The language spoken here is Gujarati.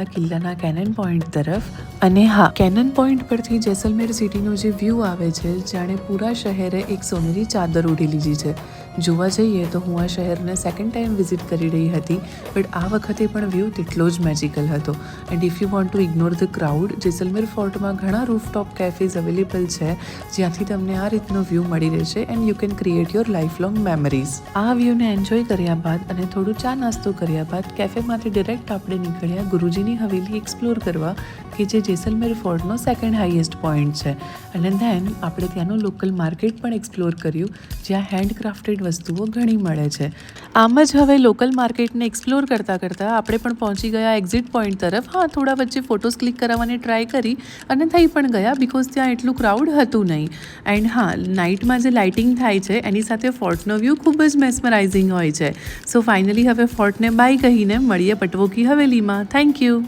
કિલ્લાના કેનન પોઈન્ટ તરફ. અને હા, કેનન પોઈન્ટ પરથી જેસલમેર સિટીનો જે વ્યૂ આવે છે જાણે પૂરા શહેરે એક સોનેરી ચાદર ઓઢી લીધી છે. જોવા જઈએ તો હું આ શહેરને સેકન્ડ ટાઈમ વિઝિટ કરી રહી હતી, બટ આ વખતે પણ વ્યૂ તેટલો જ મેજિકલ હતો. And if you want to ignore the crowd, Jaisalmer ફોર્ટમાં ઘણા રૂફટોપ કેફેઝ અવેલેબલ છે જ્યાંથી તમને આ રીતનો વ્યૂ મળી રહેશે and you can create your life long memories. આ વ્યૂને એન્જોય કર્યા બાદ અને થોડું ચા નાસ્તો કર્યા બાદ કેફેમાંથી ડિરેક્ટ આપણે નીકળ્યા ગુરુજીની હવેલી એક્સપ્લોર કરવા, કે જે જેસલમેર ફોર્ટનો સેકન્ડ હાઈએસ્ટ પોઈન્ટ છે. અને ધેન આપણે ત્યાંનું લોકલ માર્કેટ પણ એક્સપ્લોર કર્યું, જ્યાં હેન્ડક્રાફ્ટેડ વસ્તુઓ ઘણી મળે છે. આમ જ હવે લોકલ માર્કેટને એક્સપ્લોર કરતાં કરતાં આપણે પણ પહોંચી ગયા એક્ઝિટ પોઈન્ટ તરફ. હા, થોડા વચ્ચે ફોટોઝ ક્લિક કરાવવાની ટ્રાય કરી અને થઈ પણ ગયા, બિકોઝ ત્યાં એટલું ક્રાઉડ હતું નહીં. એન્ડ હા, નાઇટમાં જે લાઇટિંગ થાય છે એની સાથે ફોર્ટનો વ્યૂ ખૂબ જ મેસ્મરાઇઝિંગ હોય છે. સો ફાઇનલી હવે ફોર્ટને બાય કહીને મળીએ પટવોકી હવેલીમાં. Thank you.